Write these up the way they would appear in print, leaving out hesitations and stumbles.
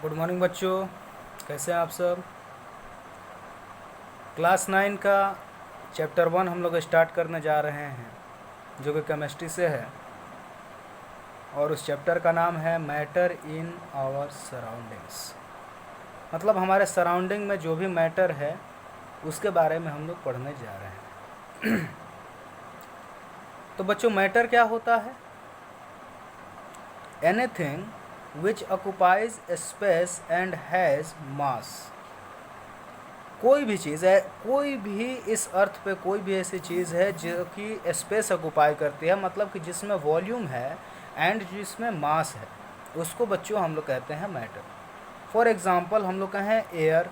Good morning बच्चों, कैसे हैं आप सब। क्लास 9 का चैप्टर 1 हम लोग स्टार्ट करने जा रहे हैं, जो कि केमिस्ट्री से है। और उस चैप्टर का नाम है मैटर इन आवर सराउंडिंग्स। मतलब हमारे सराउंडिंग में जो भी मैटर है उसके बारे में हम लोग पढ़ने जा रहे हैं। तो बच्चों, मैटर क्या होता है? Anything which occupies space and has मास। कोई भी चीज़ है, कोई भी इस अर्थ पे कोई भी ऐसी चीज़ है जो कि स्पेस ऑक्युपाई करती है, मतलब कि जिसमें वॉल्यूम है एंड जिसमें मास है, उसको बच्चों हम लोग कहते हैं मैटर। फॉर एग्ज़ाम्पल हम लोग कहें air,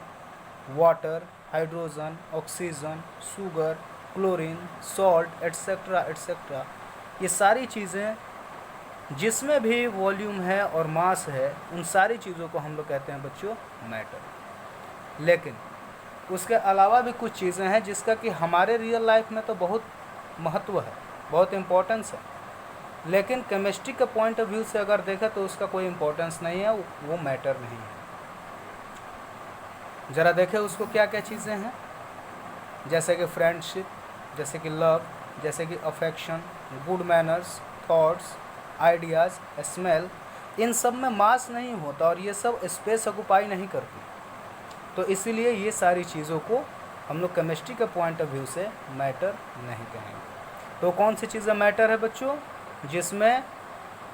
water, hydrogen, oxygen, sugar, chlorine, salt, etcetera etcetera. ये सारी चीज़ें जिसमें भी वॉल्यूम है और मास है, उन सारी चीज़ों को हम लोग कहते हैं बच्चों मैटर। लेकिन उसके अलावा भी कुछ चीज़ें हैं जिसका कि हमारे रियल लाइफ में तो बहुत महत्व है, बहुत इम्पोर्टेंस है, लेकिन केमिस्ट्री के पॉइंट ऑफ व्यू से अगर देखें तो उसका कोई इम्पोर्टेंस नहीं है, वो मैटर नहीं है। ज़रा देखें उसको क्या क्या चीज़ें हैं, जैसे कि फ्रेंडशिप, जैसे कि लव, जैसे कि affection, good manners, thoughts, ideas, smell. इन सब में मास नहीं होता और ये सब स्पेस ऑक्युपाई नहीं करती, तो इसीलिए ये सारी चीज़ों को हम लोग केमिस्ट्री के पॉइंट ऑफ व्यू से मैटर नहीं कहेंगे। तो कौन सी चीज़ें मैटर है बच्चों? जिसमें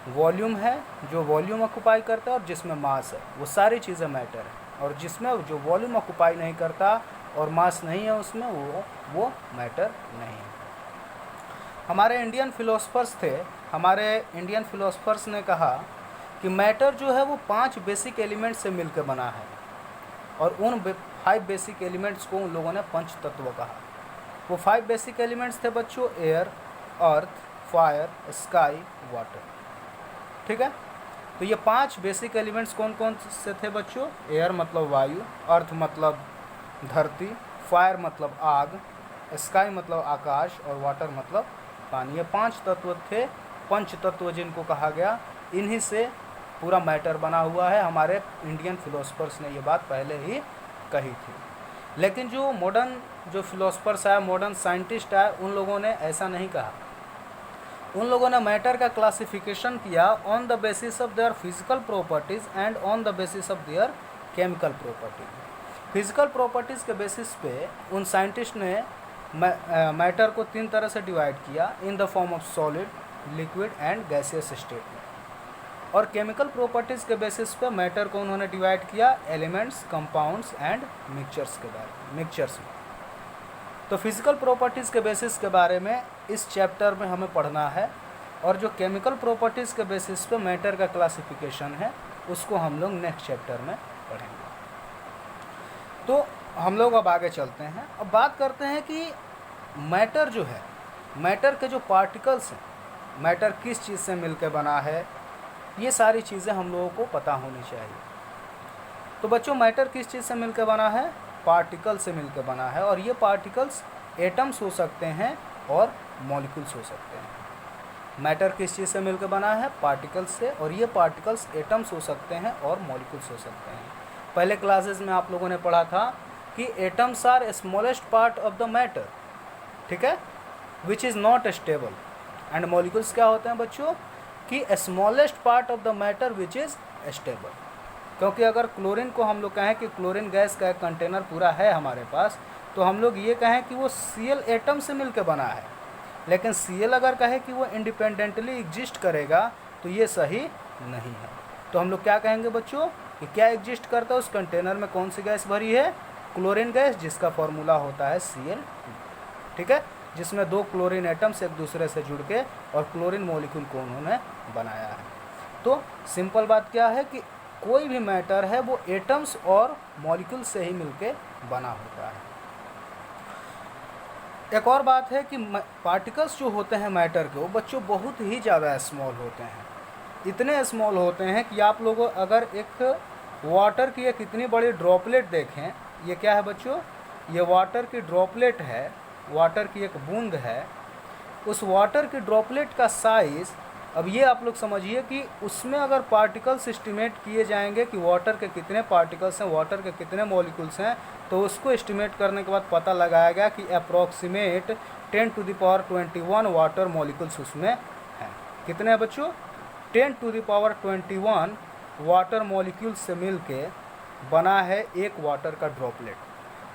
वॉल्यूम है, जो वॉल्यूम ऑक्युपाई करता है, और जिसमें मास है, वो सारी चीज़ें मैटर है। और जिसमें जो वॉल्यूम ऑक्युपाई नहीं करता और मास नहीं है उसमें, वो मैटर नहीं है। हमारे इंडियन फिलोसफर्स थे, हमारे इंडियन फिलोसफर्स ने कहा कि मैटर जो है वो 5 बेसिक एलिमेंट से मिलकर बना है, और उन 5 बेसिक एलिमेंट्स को उन लोगों ने पंच तत्व कहा। वो 5 बेसिक एलिमेंट्स थे बच्चों, एयर, अर्थ, फायर, स्काई, वाटर। ठीक है, तो ये 5 बेसिक एलिमेंट्स कौन कौन से थे बच्चों? एयर मतलब वायु, अर्थ मतलब धरती, फायर मतलब आग, स्काई मतलब आकाश, और वाटर मतलब पानी। ये 5 तत्व थे, पंच तत्व जिनको कहा गया। इन्हीं से पूरा मैटर बना हुआ है। हमारे इंडियन फिलोसफर्स ने ये बात पहले ही कही थी, लेकिन जो मॉडर्न जो फिलोसफर्स आए, मॉडर्न साइंटिस्ट आए, उन लोगों ने ऐसा नहीं कहा। उन लोगों ने मैटर का क्लासिफिकेशन किया on the basis of their physical properties and on the basis of their chemical properties. Physical properties के बेसिस पे उन साइंटिस्ट ने मैटर को 3 तरह से डिवाइड किया, in the form of solid, liquid and gaseous state में। और केमिकल प्रॉपर्टीज़ के बेसिस पे मैटर को उन्होंने डिवाइड किया एलिमेंट्स, कंपाउंड्स एंड मिक्सचर्स के बारे में, मिक्सचर्स में। तो फिजिकल प्रॉपर्टीज़ के बेसिस के बारे में इस चैप्टर में हमें पढ़ना है, और जो केमिकल प्रॉपर्टीज़ के बेसिस पे मैटर का क्लासिफिकेशन है उसको हम लोग नेक्स्ट चैप्टर में पढ़ेंगे। तो हम लोग अब आगे चलते हैं। अब बात करते हैं कि मैटर जो है, मैटर के जो पार्टिकल्स हैं, मैटर किस चीज़ से मिलकर बना है, ये सारी चीज़ें हम लोगों को पता होनी चाहिए। तो बच्चों, मैटर किस चीज़ से मिलकर बना है? पार्टिकल से मिलकर बना है, और ये पार्टिकल्स एटम्स हो सकते हैं और मॉलिक्यूल्स हो सकते हैं। मैटर किस चीज़ से मिलकर बना है? पार्टिकल्स से, और ये पार्टिकल्स एटम्स हो सकते हैं और मॉलिक्यूल्स हो सकते हैं। पहले क्लासेस में आप लोगों ने पढ़ा था कि atoms are smallest part of the matter, ठीक है, which is not stable. And molecules क्या होते हैं बच्चों? कि smallest part of the matter which is stable. क्योंकि अगर क्लोरीन को हम लोग कहें कि क्लोरीन गैस का एक कंटेनर पूरा है हमारे पास, तो हम लोग ये कहें कि वो Cl एटम से मिलकर बना है, लेकिन Cl अगर कहे कि वो इंडिपेंडेंटली एग्जिस्ट करेगा तो ये सही नहीं है। तो हम लोग क्या कहेंगे बच्चों कि क्या एग्जिस्ट करता है उस कंटेनर में? कौन सी गैस भरी है? क्लोरीन गैस, जिसका फॉर्मूला होता है Cl2, ठीक है, जिसमें 2 क्लोरीन एटम्स एक दूसरे से जुड़ के और क्लोरीन मॉलिक्यूल को उन्होंने बनाया है। तो सिंपल बात क्या है कि कोई भी मैटर है वो एटम्स और मॉलिक्यूल से ही मिलके बना होता है। एक और बात है कि पार्टिकल्स जो होते हैं मैटर के, वो बच्चों बहुत ही ज़्यादा स्मॉल होते हैं। इतने स्मॉल होते हैं कि आप लोग अगर एक वाटर की एक इतनी बड़ी ड्रॉपलेट देखें, ये क्या है बच्चों? ये वाटर की ड्रॉपलेट है, वाटर की एक बूंद है। उस वाटर की ड्रॉपलेट का साइज़ अब ये आप लोग समझिए कि उसमें अगर पार्टिकल्स एस्टिमेट किए जाएंगे कि वाटर के कितने पार्टिकल्स हैं, वाटर के कितने मॉलिक्यूल्स हैं, तो उसको एस्टिमेट करने के बाद पता लगाया गया कि अप्रॉक्सीमेट 10⁻21 वाटर मॉलिक्यूल्स उसमें हैं। कितने हैं बच्चों? 10⁻21 वाटर मॉलिक्यूल्स से मिल के बना है एक वाटर का ड्रॉपलेट।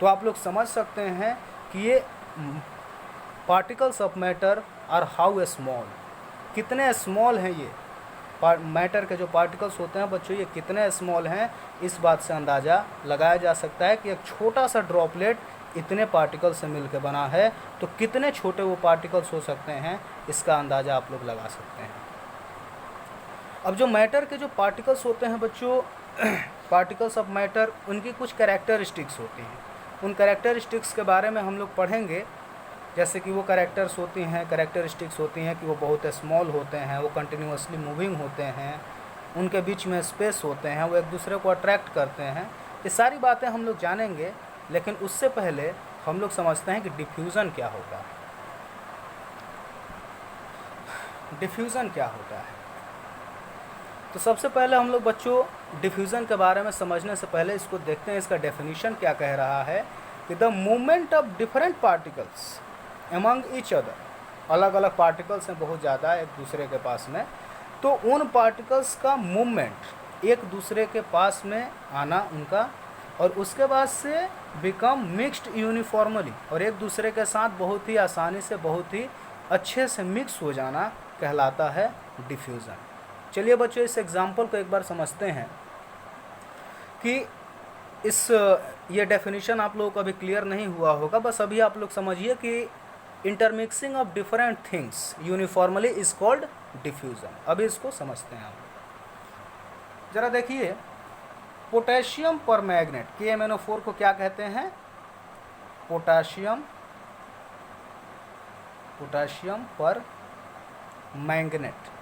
तो आप लोग समझ सकते हैं कि ये particles of matter are how small, कितने स्मॉल हैं ये मैटर के जो पार्टिकल्स होते हैं बच्चों, ये कितने स्मॉल हैं। इस बात से अंदाज़ा लगाया जा सकता है कि एक छोटा सा ड्रॉपलेट इतने पार्टिकल से मिलकर बना है, तो कितने छोटे वो पार्टिकल्स हो सकते हैं, इसका अंदाज़ा आप लोग लगा सकते हैं। अब जो मैटर के जो पार्टिकल्स होते हैं बच्चों, पार्टिकल्स ऑफ मैटर, उनकी कुछ कैरेक्टरिस्टिक्स होती हैं। उन कैरेक्टरिस्टिक्स के बारे में हम लोग पढ़ेंगे, जैसे कि वो कैरेक्टरिस्टिक्स होती हैं कि वो बहुत स्मॉल होते हैं, वो कंटिन्यूअसली मूविंग होते हैं, उनके बीच में स्पेस होते हैं, वो एक दूसरे को अट्रैक्ट करते हैं। ये सारी बातें हम लोग जानेंगे, लेकिन उससे पहले हम लोग समझते हैं कि डिफ्यूज़न क्या होता है। डिफ्यूज़न क्या होता है? तो सबसे पहले हम लोग बच्चों डिफ्यूज़न के बारे में समझने से पहले इसको देखते हैं, इसका डेफिनेशन क्या कह रहा है कि the movement of different particles among each other, अलग अलग पार्टिकल्स हैं बहुत ज़्यादा एक दूसरे के पास में, तो उन पार्टिकल्स का मूवमेंट एक दूसरे के पास में आना उनका, और उसके बाद से बिकम मिक्स्ड यूनिफॉर्मली, और एक दूसरे के साथ बहुत ही आसानी से बहुत ही अच्छे से मिक्स हो जाना कहलाता है डिफ्यूज़न। चलिए बच्चों इस एग्जाम्पल को एक बार समझते हैं कि ये डेफिनेशन आप लोगों को अभी क्लियर नहीं हुआ होगा, बस अभी आप लोग समझिए कि intermixing of different things uniformly is called diffusion. अभी इसको समझते हैं हम। ज़रा देखिए, पोटेशियम पर मैग्नेट KMnO4 को क्या कहते हैं? पोटेशियम पर मैंगनेट,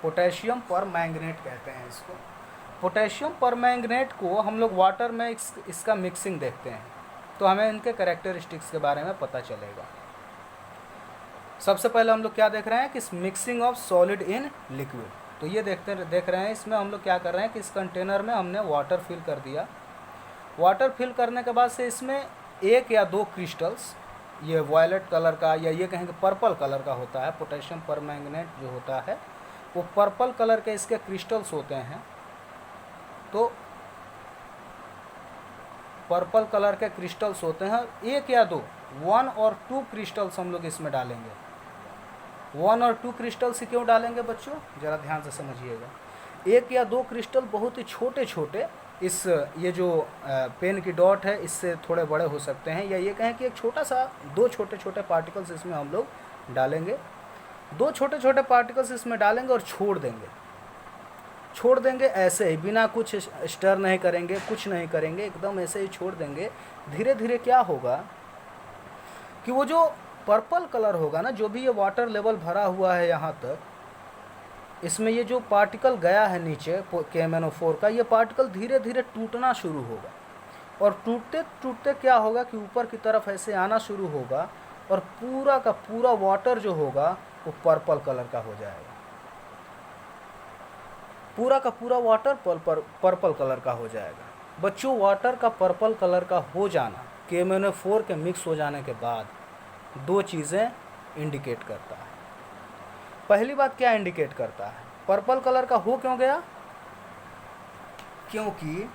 पोटेशियम पर मैंगनेट कहते हैं इसको। पोटेशियम पर मैंगनेट को हम लोग वाटर में इसका मिक्सिंग देखते हैं, तो हमें इनके कैरेक्टरिस्टिक्स के बारे में पता चलेगा। सबसे पहले हम लोग क्या देख रहे हैं कि mixing of solid in liquid. तो ये देख रहे हैं, इसमें हम लोग क्या कर रहे हैं कि इस कंटेनर में हमने वाटर फिल कर दिया। वाटर फिल करने के बाद से इसमें एक या दो क्रिस्टल्स, ये वायलेट कलर का या ये कहेंगे पर्पल कलर का होता है, पोटेशियम पर मैंगनेट जो होता है वो पर्पल कलर के इसके क्रिस्टल्स होते हैं। तो पर्पल कलर के क्रिस्टल्स होते हैं, एक या दो, 1 और 2 क्रिस्टल्स हम लोग इसमें डालेंगे। 1 और 2 क्रिस्टल्स क्यों डालेंगे बच्चों, ज़रा ध्यान से समझिएगा। एक या दो क्रिस्टल बहुत ही छोटे छोटे, ये जो पेन की डॉट है इससे थोड़े बड़े हो सकते हैं, या ये कहें कि एक छोटा सा 2 छोटे छोटे पार्टिकल्स इसमें हम लोग डालेंगे। 2 छोटे छोटे पार्टिकल्स इसमें डालेंगे और छोड़ देंगे ऐसे ही, बिना कुछ स्टर नहीं करेंगे, कुछ नहीं करेंगे, एकदम ऐसे ही छोड़ देंगे। धीरे धीरे क्या होगा कि वो जो पर्पल कलर होगा ना, जो भी ये वाटर लेवल भरा हुआ है यहाँ तक, इसमें ये जो पार्टिकल गया है नीचे KMnO4 का, ये पार्टिकल धीरे धीरे टूटना शुरू होगा, और टूटते टूटते क्या होगा कि ऊपर की तरफ ऐसे आना शुरू होगा, और पूरा का पूरा वाटर जो होगा वो पर्पल कलर का हो जाएगा। पूरा का पूरा वाटर पर्पल कलर का हो जाएगा। बच्चों वाटर का पर्पल कलर का हो जाना KMnO4 के मिक्स हो जाने के बाद 2 चीज़ें इंडिकेट करता है। पहली बात क्या इंडिकेट करता है, पर्पल कलर का हो क्यों गया, क्योंकि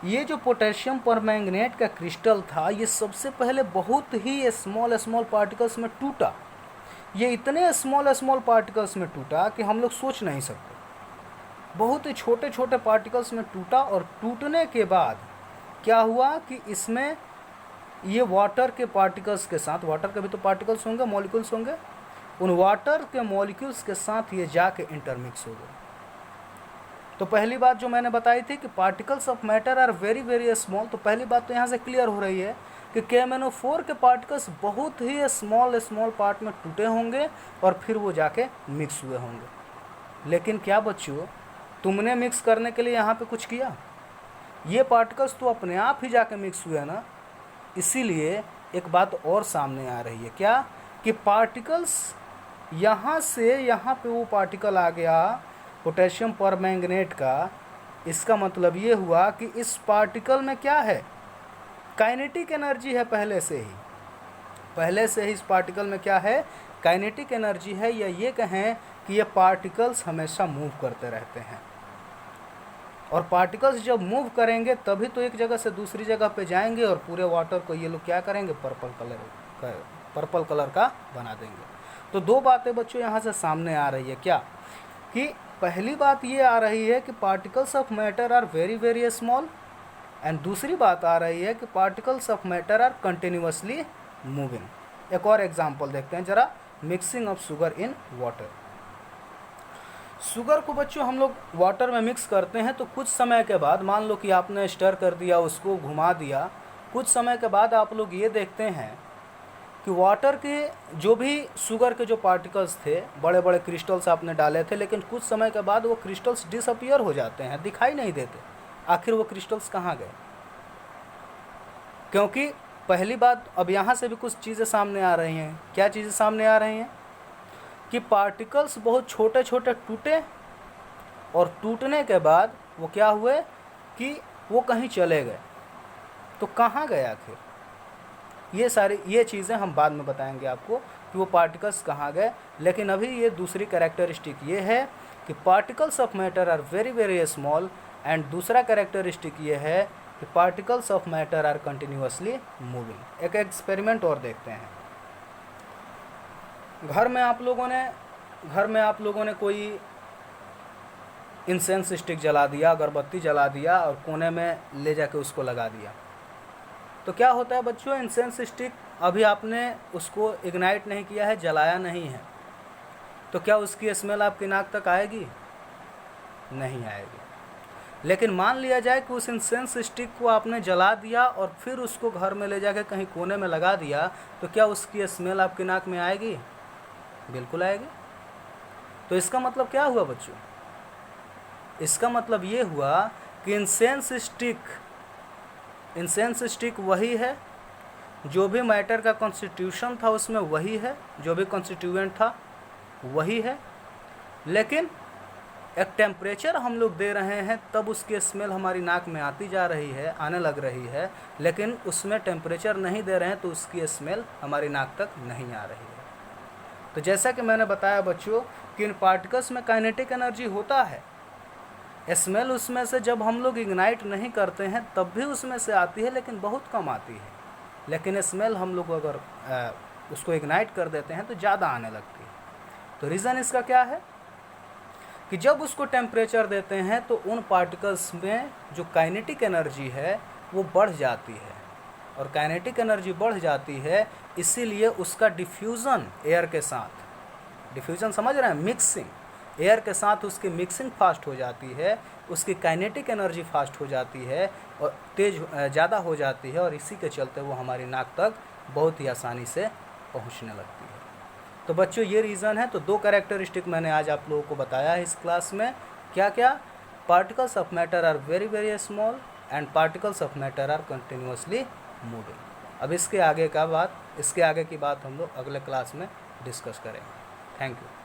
ये जो पोटेशियम परमैंगनेट का क्रिस्टल था ये सबसे पहले बहुत ही स्मॉल पार्टिकल्स में टूटा। ये इतने स्मॉल पार्टिकल्स में टूटा कि हम लोग सोच नहीं सकते। बहुत ही छोटे छोटे पार्टिकल्स में टूटा, और टूटने के बाद क्या हुआ कि इसमें ये वाटर के पार्टिकल्स के साथ, वाटर के भी तो पार्टिकल्स होंगे, मॉलिक्यूल्स होंगे, उन वाटर के मॉलिक्यूल्स के साथ ये जाके इंटरमिक्स हो गए। तो पहली बात जो मैंने बताई थी कि particles of matter are very small, तो पहली बात तो यहाँ से क्लियर हो रही है कि KMnO4 के पार्टिकल्स बहुत ही स्मॉल पार्ट में टूटे होंगे और फिर वो जाके मिक्स हुए होंगे। लेकिन क्या बच्चों, तुमने मिक्स करने के लिए यहाँ पे कुछ किया? ये पार्टिकल्स तो अपने आप ही जाके मिक्स हुए ना। इसीलिए एक बात और सामने आ रही है, क्या कि पार्टिकल्स यहाँ से यहाँ पे वो पार्टिकल आ गया पोटेशियम परमैंगनेट का। इसका मतलब ये हुआ कि इस पार्टिकल में क्या है, काइनेटिक एनर्जी है पहले से ही इस पार्टिकल में क्या है, काइनेटिक एनर्जी है, या ये कहें कि ये पार्टिकल्स हमेशा मूव करते रहते हैं। और पार्टिकल्स जब मूव करेंगे तभी तो एक जगह से दूसरी जगह पे जाएंगे और पूरे वाटर को ये लोग क्या करेंगे, पर्पल कलर का बना देंगे। तो दो बातें बच्चों यहाँ से सामने आ रही है, क्या कि पहली बात ये आ रही है कि particles of matter are very very small, and दूसरी बात आ रही है कि particles of matter are continuously moving. एक और एग्जांपल देखते हैं जरा, mixing of sugar in water. Sugar को बच्चों हम लोग वाटर में मिक्स करते हैं तो कुछ समय के बाद, मान लो कि आपने स्टर कर दिया, उसको घुमा दिया, कुछ समय के बाद आप लोग ये देखते हैं कि वाटर के जो भी शुगर के जो पार्टिकल्स थे, बड़े बड़े क्रिस्टल्स आपने डाले थे, लेकिन कुछ समय के बाद वो क्रिस्टल्स डिसअपीयर हो जाते हैं, दिखाई नहीं देते। आखिर वो क्रिस्टल्स कहाँ गए? क्योंकि पहली बात, अब यहाँ से भी कुछ चीज़ें सामने आ रही हैं। क्या चीज़ें सामने आ रही हैं? कि पार्टिकल्स बहुत छोटे छोटे टूटे, और टूटने के बाद वो क्या हुए कि वो कहीं चले गए। तो कहाँ गए आखिर? ये चीज़ें हम बाद में बताएंगे आपको कि वो पार्टिकल्स कहाँ गए। लेकिन अभी ये दूसरी कैरेक्टरिस्टिक ये है कि particles of matter are very very small, and दूसरा कैरेक्टरिस्टिक ये है कि particles of matter are continuously moving. एक एक्सपेरिमेंट और देखते हैं। घर में आप लोगों ने कोई इंसेंस स्टिक जला दिया, अगरबत्ती जला दिया और कोने में ले जाके उसको लगा दिया। तो क्या होता है बच्चों, इंसेंस स्टिक अभी आपने उसको इग्नाइट नहीं किया है, जलाया नहीं है, तो क्या उसकी स्मेल आपकी नाक तक आएगी? नहीं आएगी। लेकिन मान लिया जाए कि उस इंसेंस स्टिक को आपने जला दिया और फिर उसको घर में ले जाके कहीं कोने में लगा दिया, तो क्या उसकी स्मेल आपकी नाक में आएगी? बिल्कुल आएगी। तो इसका मतलब क्या हुआ बच्चों? इसका मतलब ये हुआ कि इंसेंस स्टिक वही है, जो भी मैटर का कॉन्स्टिट्यूशन था उसमें वही है, जो भी कॉन्स्टिट्यूएंट था वही है, लेकिन एक टेम्परेचर हम लोग दे रहे हैं तब उसकी स्मेल हमारी नाक में आने लग रही है, लेकिन उसमें टेम्परेचर नहीं दे रहे हैं तो उसकी स्मेल हमारी नाक तक नहीं आ रही है। तो जैसा कि मैंने बताया बच्चों कि इन पार्टिकल्स में काइनेटिक एनर्जी होता है, स्मेल उसमें से जब हम लोग इग्नाइट नहीं करते हैं तब भी उसमें से आती है, लेकिन बहुत कम आती है। लेकिन स्मेल हम लोग अगर उसको इग्नाइट कर देते हैं तो ज़्यादा आने लगती है। तो रीज़न इसका क्या है कि जब उसको टेम्परेचर देते हैं तो उन पार्टिकल्स में जो काइनेटिक एनर्जी है वो बढ़ जाती है, और काइनेटिक एनर्जी बढ़ जाती है, इसीलिए उसका डिफ्यूज़न एयर के साथ, डिफ्यूज़न समझ रहे हैं, मिक्सिंग, एयर के साथ उसकी मिक्सिंग फास्ट हो जाती है, उसकी काइनेटिक एनर्जी फास्ट हो जाती है और ज़्यादा हो जाती है, और इसी के चलते वो हमारी नाक तक बहुत ही आसानी से पहुंचने लगती है। तो बच्चों ये रीज़न है। तो दो कैरेक्टरिस्टिक मैंने आज आप लोगों को बताया है इस क्लास में। क्या क्या? Particles of matter are very very small and particles of matter are continuously moving. अब इसके आगे की बात हम लोग अगले क्लास में डिस्कस करेंगे। Thank you.